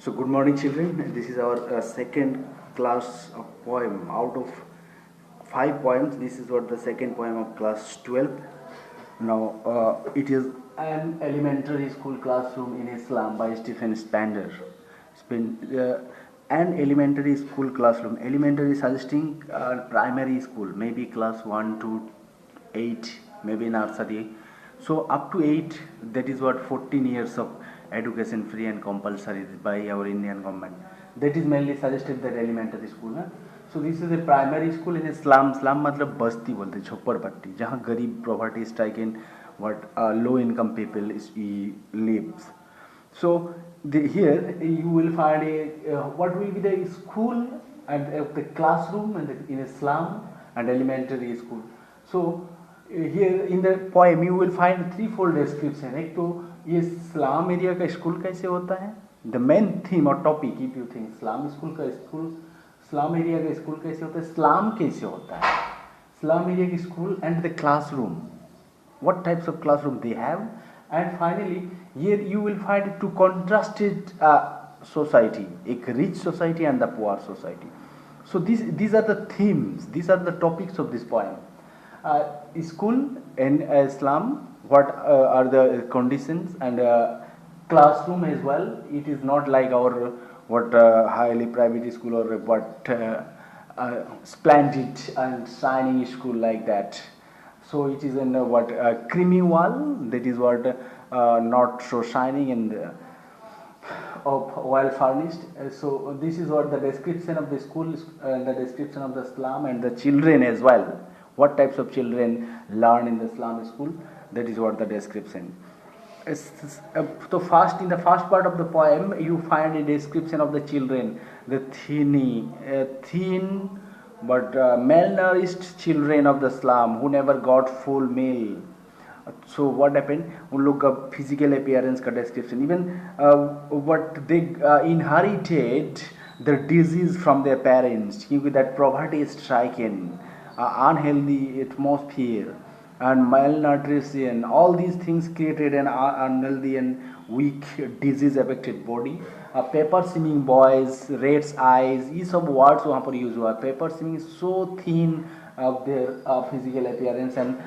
So good morning children, this is our second class of poem. Out of 5 poems, this is what the second poem of class 12. Now it is an elementary school classroom in Islam by Stephen Spander. An elementary school classroom, elementary suggesting primary school, maybe class 1 to 8, maybe nursery. So up to 8, that is what 14 years of education free and compulsory by our Indian government. That is mainly suggested that elementary school. Na? So this is a primary school in Islam. Islam मतलब बस्ती बोलते हैं, झोपड़पट्टी, जहाँ गरीब poverty stricken what low income people lives. So here you will find what will be the school and the classroom and in Islam and elementary school. So here in the poem you will find threefold description. एक तो ये इस्लाम area का school कैसे होता है, the main theme और topic if you think Islam school का school, इस्लाम area का स्कूल कैसे होता है, इस्लाम कैसे होता है, इस्लाम एरिया की school and the classroom, what types of classroom they have, and finally here you will find two contrasted society, a rich society and the poor society. So these are the themes, these are the topics of this poem. School in Islam, what are the conditions, and classroom as well. It is not like our what highly private school or what splendid and shining school like that. So it is in what creamy wall, that is what not so shining and well furnished. So this is what the description of the school, the description of the Islam and the children as well. What types of children learn in the Islam school? That is what the description. So first, in the first part of the poem, you find a description of the children, the thin but malnourished children of the slum who never got full meal. So what happened? उन लोग का physical appearance का description, even what they inherited the disease from their parents, क्योंकि that poverty is stricken, unhealthy atmosphere and malnutrition, all these things created an unhealthy and weak disease affected body. Paper swimming boys, reds eyes, ये सब words वहाँ पर use हुआ. Paper swimming so thin of their physical appearance, and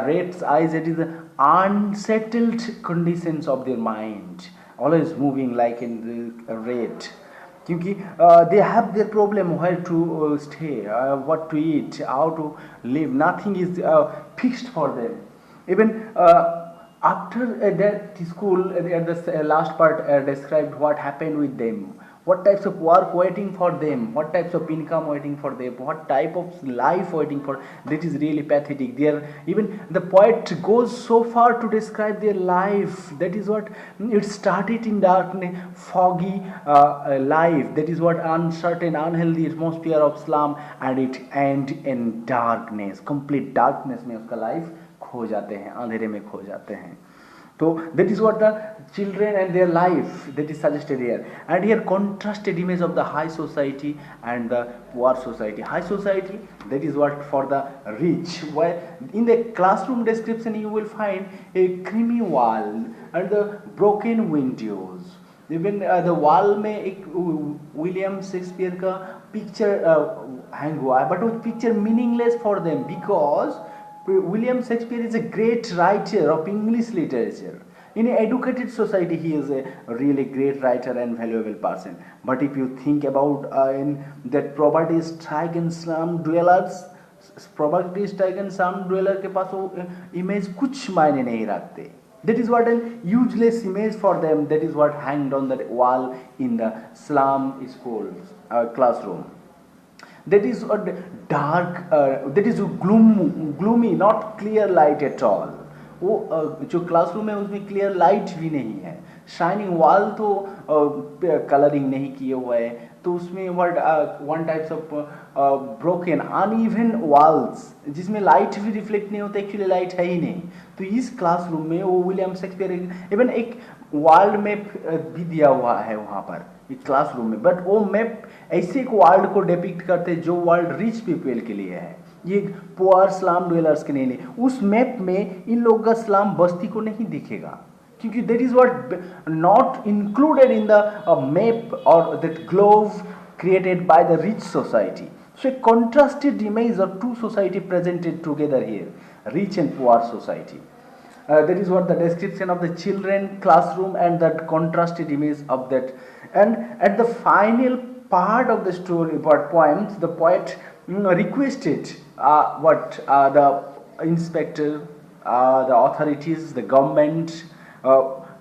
red's eyes, it is the unsettled conditions of their mind, always moving like in the red, क्योंकि they have their problem where to stay, what to eat, how to live, nothing is fixed for them. Even after that school, at the last part described what happened with them, what types of work waiting for them, what types of income waiting for them, what type of life waiting for. That is really pathetic. Even the poet goes so far to describe their life. That is what it started in darkness, foggy life. That is what uncertain, unhealthy atmosphere of slum, and it end in darkness, complete darkness में उसका life खो जाते हैं, अंधेरे में खो जाते हैं. So that is what the children and their life, that is suggested here. And here contrasted image of the high society and the poor society. High society, that is what for the rich. Where in the classroom description you will find a creamy wall and the broken windows. Even the wall में एक William Shakespeare का picture hang हुआ है, but वो picture meaningless for them, because William Shakespeare is a great writer of English literature. In an educated society, he is a really great writer and valuable person. But if you think about in that poverty-stricken slum dwellers, poverty-stricken slum dweller के पास वो image कुछ मायने नहीं रखते. That is what an useless image for them. That is what hanged on the wall in the slum school classroom. That is a dark, that is gloomy, not clear light at all. वो जो classroom है उसमें clear light भी नहीं है, shining wall तो colouring नहीं किए हुआ है, तो उसमें one types of broken uneven walls जिसमें लाइट भी रिफ्लेक्ट नहीं होता, एक्चुअली लाइट है ही नहीं. तो इस क्लासरूम में वो विलियम शेक्सपियर इवन एक वर्ल्ड मैप भी दिया हुआ है वहाँ पर एक क्लासरूम में, बट वो मैप ऐसे एक वर्ल्ड को डिपिक्ट करते हैं जो वर्ल्ड रिच पीपल के लिए है, ये पुअर स्लम ड्वेलर्स के लिए. उस मैप में इन लोगों का स्लम बस्ती को नहीं दिखेगा, क्योंकि that is what not included in the map or that globe created by the rich society. So a contrasted image of two society presented together here, rich and poor society. That is what the description of the children classroom and that contrasted image of that. And at the final part of the story part poems, the poet requested the inspector, the authorities, the government,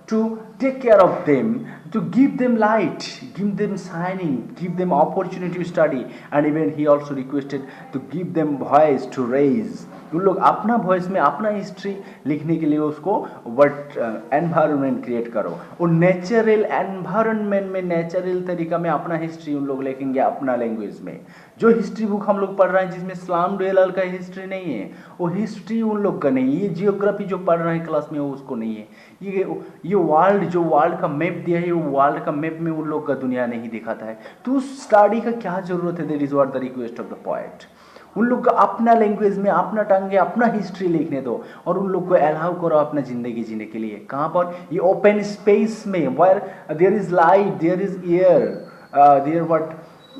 to take care of them, to give them light, give them shining, give them opportunity to study, and even he also requested to give them voice to raise. उन लोग अपना voice में अपना history लिखने के लिए उसको word environment create करो, और नेचुरल एनवायरनमेंट में नेचुरल तरीका में अपना हिस्ट्री उन लोग लिखेंगे अपना लैंग्वेज में. जो हिस्ट्री बुक हम लोग पढ़ रहे हैं जिसमें इस्लाम डुएलल का हिस्ट्री नहीं है, वो हिस्ट्री उन लोग का नहीं है. ये जियोग्राफी जो पढ़ रहे हैं क्लास में वो उसको नहीं है. ये वर्ल्ड जो वर्ल्ड का मैप दिया है वो वर्ल्ड का मैप में उन लोग का दुनिया नहीं दिखाता है. तो उस स्टडी का क्या जरूरत है? That is what the request of the poet. उन लोग का अपना लैंग्वेज में अपना टंगे अपना हिस्ट्री लिखने दो, और उन लोग को अलाउ करो अपना जिंदगी जीने के लिए. कहाँ पर? ये ओपन स्पेस में, where there is light, there is air, there what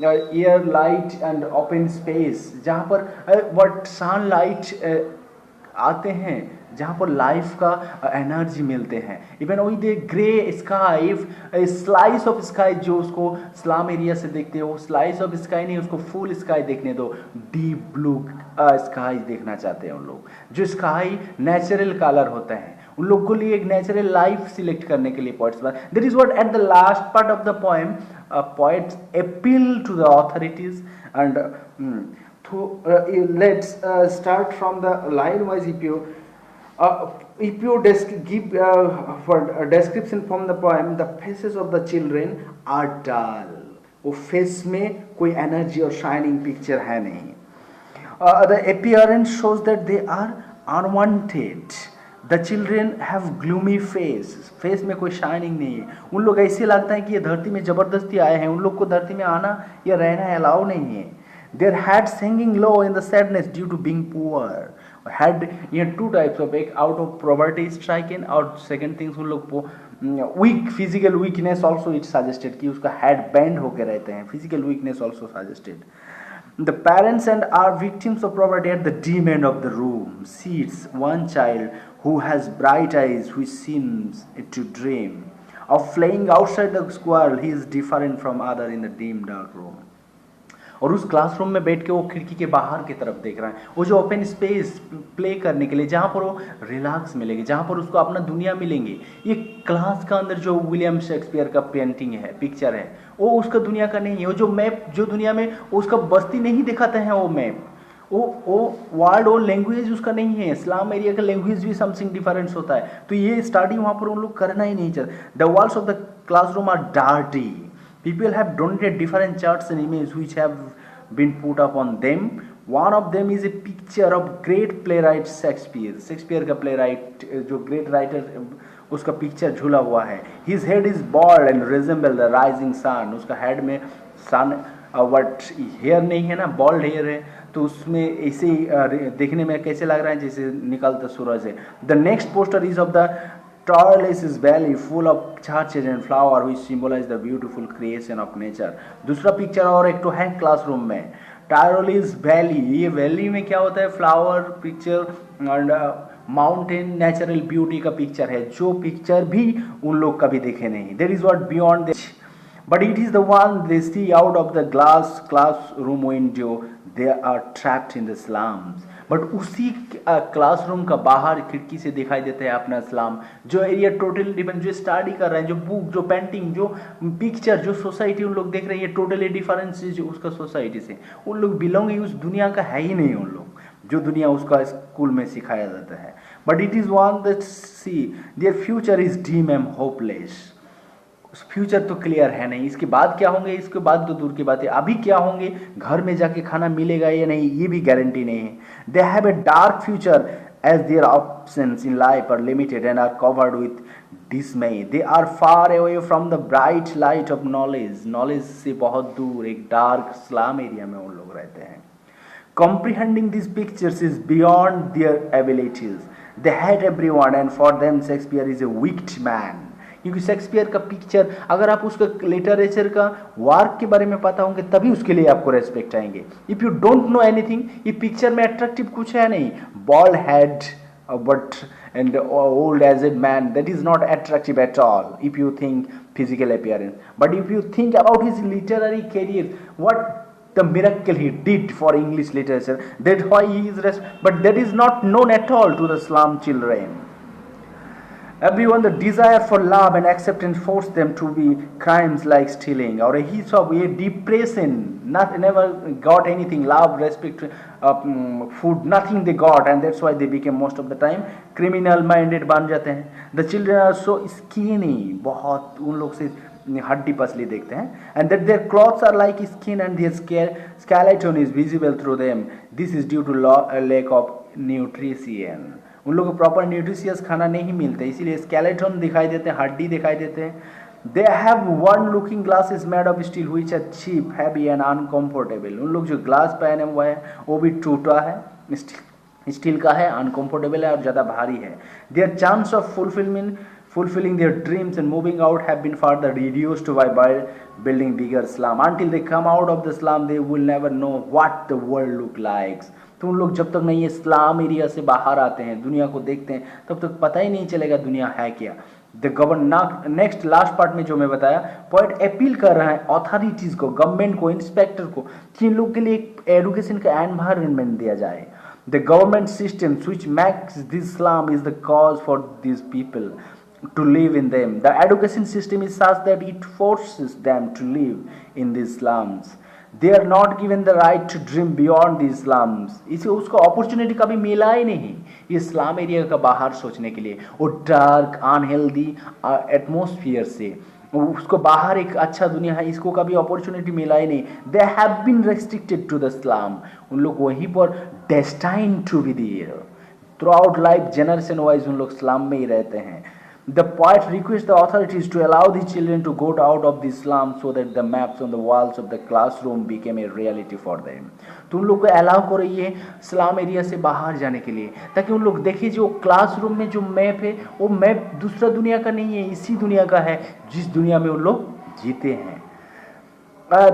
air light and open space, जहाँ पर व्हाट सनलाइट आते हैं, जहाँ पर लाइफ का एनर्जी मिलते हैं. इवन वही they grey sky, slice of sky जो उसको स्लम एरिया से देखते हो, स्लाइस ऑफ स्काई नहीं, उसको फुल स्काई देखने दो. डीप ब्लू स्काई देखना चाहते हैं उन लोग. जो स्काई नेचुरल कलर होता है, उन लोग को लिए एक नेचुरल लाइफ सिलेक्ट करने के लिए poets. That is what at the last part of the poem poets appeal to the authorities. And let's start from the line wise. If you give for a description from the poem, the faces of the children are dull. वो face में कोई energy और shining picture है नहीं. The appearance shows that they are unwanted. The children have gloomy face. Face में कोई shining नहीं है. उन लोग ऐसे लगता है कि ये धरती में जबरदस्ती आए हैं, उन लोग को धरती में आना या रहना अलाउ नहीं है. Their heads hanging low in the sadness due to being poor. Head ये two types of, एक out of poverty stricken, और second things उन लोग weak physical weakness also it suggested कि उसका head bend होके रहते हैं. Physical weakness also suggested. The parents and are victims of poverty at the dim end of the room. Sees one child who has bright eyes which seems to dream of playing outside the square. He is different from other in the dim dark room. और उस classroom में बैठ के वो खिड़की के बाहर की तरफ देख रहा है, वो जो ओपन स्पेस प्ले करने के लिए, जहाँ पर वो रिलैक्स मिलेगी, जहाँ पर उसको अपना दुनिया मिलेंगी. ये क्लास का अंदर जो विलियम शेक्सपियर का पेंटिंग है, पिक्चर है, वो उसका दुनिया का नहीं है. वो जो मैप जो दुनिया में उसका बस्ती नहीं दिखाते हैं, वो मैप वो वर्ड और लैंग्वेज उसका नहीं है. इस्लाम एरिया का लैंग्वेज भी समथिंग डिफरेंस होता है. तो ये स्टडी वहाँ पर उन लोग करना ही नहीं चाहते. The walls of the classroom are dirty. People have donated different charts and images which have been put up on them. One of them is a picture of great playwright Shakespeare. Shakespeare का playwright जो great writer उसका picture झूला हुआ है. His head is bald and resemble the rising sun. उसका head में sun what hair नहीं है ना, bald hair है, तो उसमें ऐसे देखने में कैसे लग रहा है जैसे निकलता सूरज है. The next poster is of the Taurus valley full of churches and flowers which symbolize the beautiful creation of nature. दूसरा पिक्चर और एक तो है क्लासरूम में. टायरोलिस वैली, ये वैली में क्या होता है? Flower picture and mountain natural beauty का पिक्चर है, जो पिक्चर भी उन लोग कभी देखे नहीं. There is what beyond this, but it is the one they see out of the classroom window. They are trapped in the slums. But उसी क्लासरूम का बाहर खिड़की से दिखाई देता है अपना इस्लाम. जो एरिया टोटली डिफरेंट, जो स्टडी कर रहे हैं, जो बुक, जो पेंटिंग, जो पिक्चर, जो सोसाइटी उन लोग देख रहे हैं, टोटली डिफरेंट चीज उसका सोसाइटी से. उन लोग बिलोंग उस दुनिया का है ही नहीं उन लोग, जो दुनिया उसका स्कूल में सिखाया जाता है. But it is one that see their future is dim and hopeless. Future तो क्लियर है नहीं, इसके बाद क्या होंगे, इसके बाद तो दूर की बात है. अभी क्या होंगे, घर में जाके खाना मिलेगा या नहीं, ये भी गारंटी नहीं है. They have a dark future as their options in life are limited and are covered with dismay. They are far away from the bright light of knowledge. Knowledge से बहुत दूर एक डार्क स्लम एरिया में उन लोग रहते हैं. Comprehending these pictures is beyond their abilities. They hate everyone and for them Shakespeare is a wicked man. क्योंकि शेक्सपियर का पिक्चर, अगर आप उसका लिटरेचर का वर्क के बारे में पता होंगे तभी उसके लिए आपको रेस्पेक्ट आएंगे। If you don't know anything, ये पिक्चर में अट्रैक्टिव कुछ है नहीं, bald head but and old as a man, that is not attractive at all if you think physical appearance. But if you think about his literary career, what the miracle he did for English literature, that's why he is but that is not known at all to the slum children. Everyone, the desire for love and acceptance forced them to be crimes like stealing, or he saw a depression, never got anything, love, respect, food, nothing they got, and that's why they became most of the time criminal minded बन जाते हैं। The children are so skinny, बहुत उन लोग से हड्डी पसली देखते हैं, and that their clothes are like skin and their skeleton is visible through them. This is due to lack of nutrition. उन लोगों को प्रॉपर न्यूट्रिशियस खाना नहीं मिलता, इसीलिए स्केलेटन दिखाई देते हैं, हड्डी दिखाई देते हैं। They have one looking glasses made of steel which are cheap, heavy and uncomfortable. उन लोग जो ग्लास पहने हुआ है वो भी टूटा है, स्टील का है, अनकंफर्टेबल है और ज़्यादा भारी है। Their chance of fulfilling their dreams and moving out have been further reduced by building bigger slum. Until they come out of the slum, they will never know what the world look like. तो उन लोग जब तक नहीं ये slum area से बाहर आते हैं, दुनिया को देखते हैं, तब तक पता ही नहीं चलेगा दुनिया है क्या। The governor, next last part में जो मैं बताया, पॉइंट अपील कर रहा है अथॉरिटीज को, गवर्नमेंट को, इंस्पेक्टर को, कि इन लोग के लिए एक एजुकेशन का एनवायरनमेंट दिया जाए। The government system which makes this slum is the cause for these people to live in them. The education system is such that it forces them to live in these slums. They are not given the right to dream beyond these slums. इसे उसको opportunity कभी मिला ही नहीं ये slum area का बाहर सोचने के लिए। वो डार्क अनहेल्दी एटमोसफियर से उसको बाहर एक अच्छा दुनिया है, इसको कभी अपॉर्चुनिटी मिला ही नहीं। They have been restricted to the slum. उन लोग वहीं पर destined to be there throughout life, generation wise उन लोग स्लम में ही रहते हैं। The poet requests the authorities to allow the children to go out of the slum so that the maps on the walls of the classroom became a reality for them. तो उन लोग को allow करो ये slum area से बाहर जाने के लिए, ताकि उन लोग देखिए जो क्लासरूम में जो मैप है वो मैप दूसरा दुनिया का नहीं है, इसी दुनिया का है जिस दुनिया में उन लोग जीते हैं।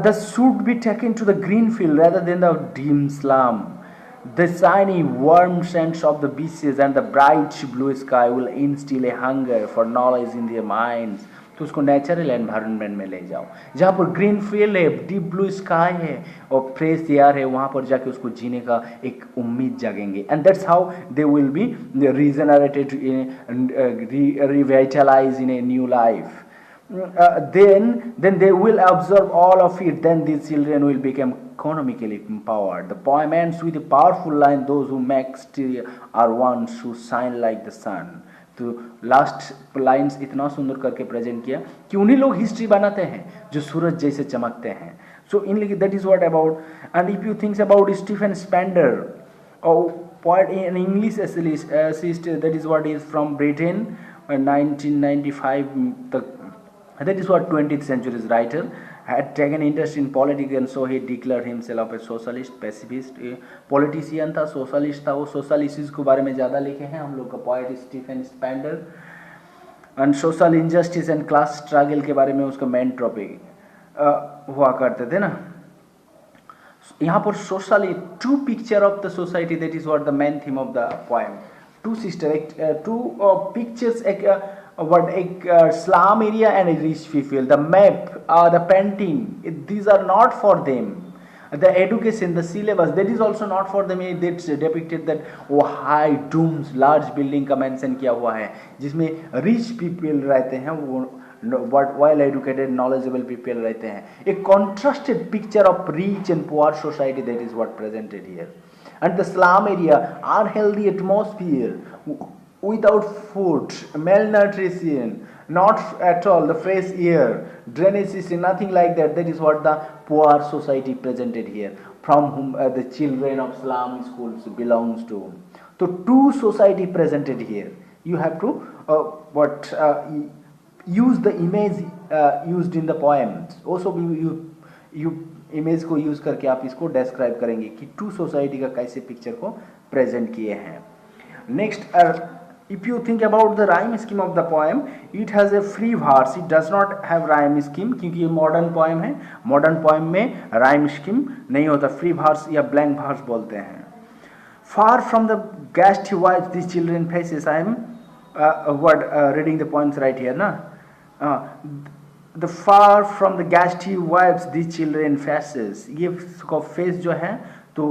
The should be taken to the green field rather than the dim slum. The shiny, warm scents of the beaches and the bright blue sky will instill a hunger for knowledge in their minds. तो उसको natural environment में ले जाओ, जहाँ पर green field है, deep blue sky है और फ्रेश एयर है, वहाँ पर जाके उसको जीने का एक उम्मीद जागेंगे। And that's how they will be regenerated, revitalise in a new life. Then they will absorb all of it. Then these children will become economically empowered. The poem ends with a powerful line, those who make exterior are ones who shine like the sun. तो last lines इतना सुंदर करके present किया कि उन्हीं लोग history बनाते हैं जो सूरज जैसे चमकते हैं। So in that is what about. And if you thinks about Stephen Spender, poet in English essayist, that is what is from Britain, 1995 तक, that is what 20th century's writer had taken interest in politics and so he declared himself a socialist, pacifist, politician था, socialist था, वो social issues के बारे में ज़्यादा लिखे हैं हम लोग का poet Stephen Spender. And social injustice and class struggle के बारे में उसका मेन टॉपिक हुआ करते थे ना। यहाँ पर socially two picture of the society, that is what the main theme of the poem. Two sister, two pictures, एक slum area and a rich people. The map, the painting, these are not for them. The education, the syllabus, that is also not for them. That's depicted that वो high domes, large building का mention किया हुआ है जिसमें rich people रहते हैं, वो well educated, knowledgeable people रहते हैं। A contrasted picture of rich and poor society, that is what presented here. And the slum area, unhealthy atmosphere, without food, malnutrition, not at all the fresh air, drainage system, nothing like that. That is what the poor society presented here, from whom the children of slum schools belongs to. So two society presented here. You have to use the image used in the poems. Also you image को use करके आप इसको describe करेंगे कि to society का कैसे picture को present किए हैं। Next, if you think about the rhyme scheme of the poem, it has a free verse. It does not have rhyme scheme क्योंकि ये modern poem है. Modern poem में rhyme scheme नहीं होता, free verse या blank verse बोलते हैं. Far from the ghastly wives these children faces. I am reading the poems right here, na. The far from the ghastly wives these children faces. ये इसका face जो है तो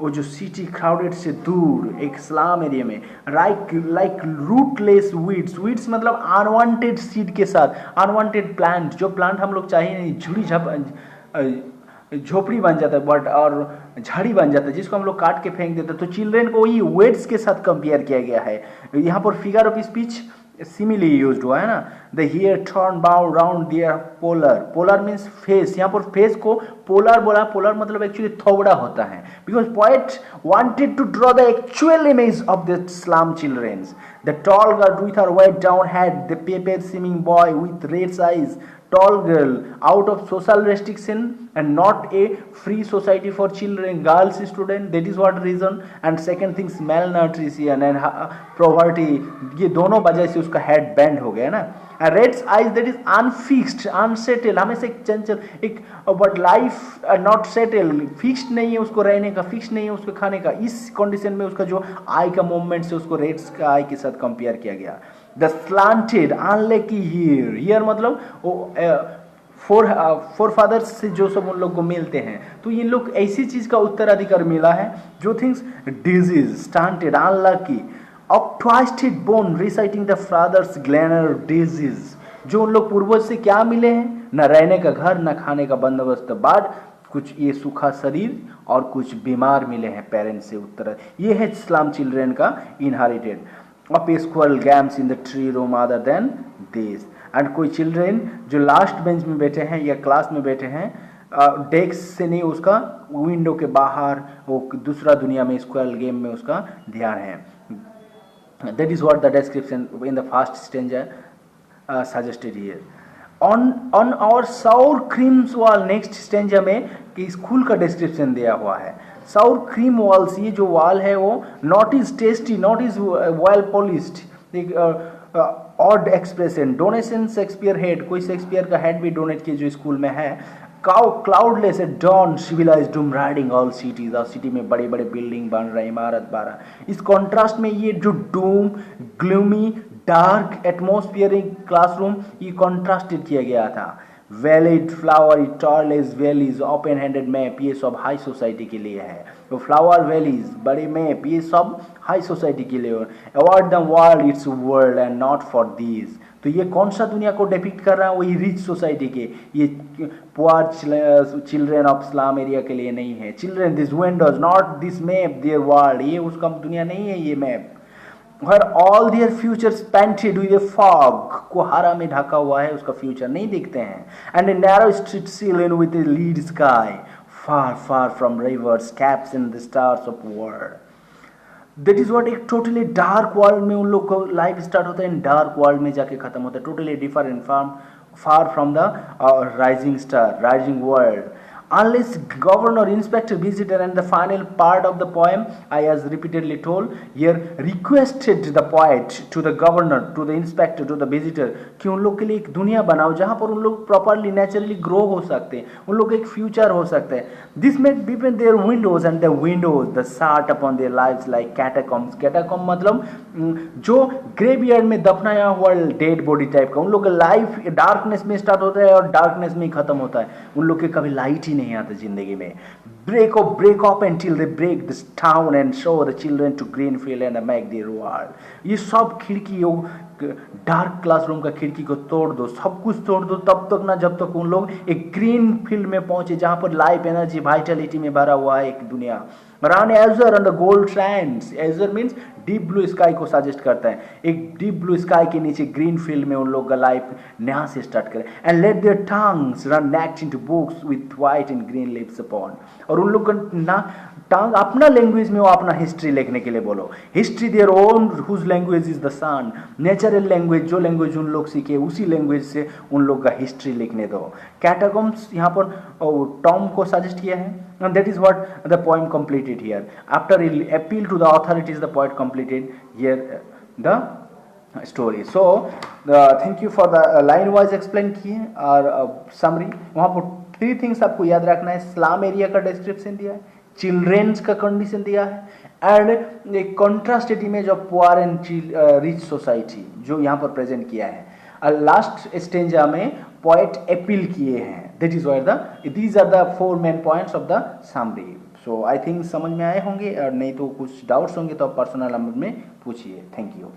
वो जो सिटी क्राउडेड से दूर एक स्लम एरिया में लाइक रूटलेस वीड्स. वीड्स मतलब अनवांटेड सीड के साथ, अनवांटेड प्लांट, जो प्लांट हम लोग चाहिए नहीं, झोपड़ी बन जाता है बट और झाड़ी बन जाता है जिसको हम लोग काट के फेंक देते हैं. तो चिल्ड्रेन को वही वेड्स के साथ कंपेयर किया गया है. यहाँ पर figure of speech simile use हुआ है ना. द हियर टर्न बाउ राउंड दियर पोलर. Polar means face. यहाँ पर फेस को पोलर बोला. पोलर मतलब एक्चुअली थोबड़ा होता है. Because poet wanted to draw the actual image of the slum childrens. The tall girl with her weight down head, the paper swimming boy with red eyes. Tall girl out of social restriction and not a free society for children, girls student, that is what reason. And second thing malnutrition and poverty, ये दोनों वजह से उसका head bend हो गया ना. and red's eyes, that is unfixed, unsettled, हमेशा एक चंचल एक but life not settled, fixed नहीं है उसको रहने का, fixed नहीं है उसको खाने का. इस condition में उसका जो eye का movement से उसको रेड्स का eye के साथ compare किया गया. The slanted unlucky here मतलब फोर फादर्स से जो सब उन लोग को मिलते हैं तो इन लोग ऐसी चीज का उत्तराधिकार मिला है जो things disease, stunted, unlucky, of twisted bone reciting the father's gnarled disease. जो उन लोग पूर्वज से क्या मिले हैं, न रहने का घर, न खाने का बंदोबस्त, बाद कुछ ये सूखा शरीर और कुछ बीमार मिले हैं पेरेंट्स से उत्तर. ये है स्लम चिल्ड्रेन का inherited. Of a squirrel games in the tree room other than this. And कोई चिल्ड्रेन जो लास्ट बेंच में बैठे हैं या क्लास में बैठे हैं, डेस्क से नहीं, उसका विंडो के बाहर वो दूसरा दुनिया में स्क्वायरल गेम में उसका ध्यान है. That is what the description in the first stanza suggested here. On our sour creams wall, next stanza में कि स्कूल का डिस्क्रिप्शन दिया हुआ है. साउर क्रीम वॉल्स, ये जो वॉल है वो not is tasty, not is well polished. Odd expression. Donation Shakespeare head, कोई शेक्सपियर का हेड भी डोनेट किए जो स्कूल में है. Cloudless dawn civilised doom riding all cities. और सिटी में बड़े बड़े बिल्डिंग बन रहे, इमारत बन रहा. इस कॉन्ट्रास्ट में ये जो doom, gloomy, dark atmosphere in classroom, ये कॉन्ट्रास्टेड किया गया था. Belled flowery Tyrolese valleys open handed map, ये सब हाई सोसाइटी के लिए है. तो फ्लावर वैलीज, बड़े मैप, ये सब हाई सोसाइटी के लिए. Avoid the world it's world and not for these. तो ये कौन सा दुनिया को डिपिक्ट कर रहा है, वही रिच सोसाइटी के. ये poor children of slum area के लिए नहीं है. Children this Windows not this map there world, ये उसका दुनिया नहीं है ये map. Where all their futures painted with a fog, कोहारा में ढका हुआ है, उसका फ्यूचर नहीं दिखते हैं. And a narrow street ceiling with a lead sky, far far from rivers, caps and the stars of world. That is what एक totally dark world में उन लोग को लाइफ स्टार्ट होता है, डार्क वर्ल्ड में जाके खत्म होता है. Totally different from far from the rising star, rising world. Unless governor, inspector, visitor, and the final part of the poem, I as repeatedly told here, requested the poet to the governor, to the inspector, to the visitor कि उन लोग के लिए एक दुनिया बनाओ जहाँ पर उन लोग प्रॉपरली नेचुरली ग्रो हो सकते हैं, उन लोग एक फ्यूचर हो सकता है. This make between their windows and the windows the sat upon their lives like catacombs. Catacomb मतलब जो ग्रेवयार्ड में दफनाया हुआ डेड बॉडी टाइप का. उन लोग का लाइफ डार्कनेस में स्टार्ट होता है और डार्कनेस में ही खत्म होता है. उन लोग के कभी लाइट ही नहीं आता जिंदगी में. break up until they break this town and show the children to green field and make their world. ये सब खिड़की, डार्क क्लासरूम का खिड़की को तोड़ दो, सब कुछ तोड़ दो, तब तक ना जब तक उन लोग एक ग्रीन फील्ड में पहुंचे जहां पर लाइफ, एनर्जी, वाइटलिटी में भरा हुआ है एक दुनिया. Around azure and the gold sands. Azure means deep blue sky को सजेस्ट करता है. एक डीप ब्लू स्काई के नीचे ग्रीन फील्ड में उन लोग का लाइफ नया से स्टार्ट करें. And let their tongues run next into books with white and green lips upon. और उन लोग का ना टांग अपना लैंग्वेज में वो अपना हिस्ट्री लिखने के लिए बोलो, history their own whose language is the sun, natural language, जो लैंग्वेज उन लोग सीखे उसी लैंग्वेज से उन लोग का हिस्ट्री लिखने दो। कैटाकॉम्स यहाँ पर टॉम को सजेस्ट किया है, and that is what the poem completed here. After appeal to the authorities, the poet completed here the story. So thank you for the line wise explain किए और summary। वहाँ पर 3 things आपको याद रखना है, स्लम एरिया का description दिया है, चिल्ड्रेंस का कंडीशन दिया है, एंड एक contrasted image of poor and rich society जो यहाँ पर प्रेजेंट किया है। लास्ट स्टेंजा में पोएट अपील किए हैं, that is wire the these are the 4 main points of the summary. So I think समझ में आए होंगे, और नहीं तो कुछ डाउट्स होंगे तो आप पर्सनल नंबर में पूछिए। Thank you.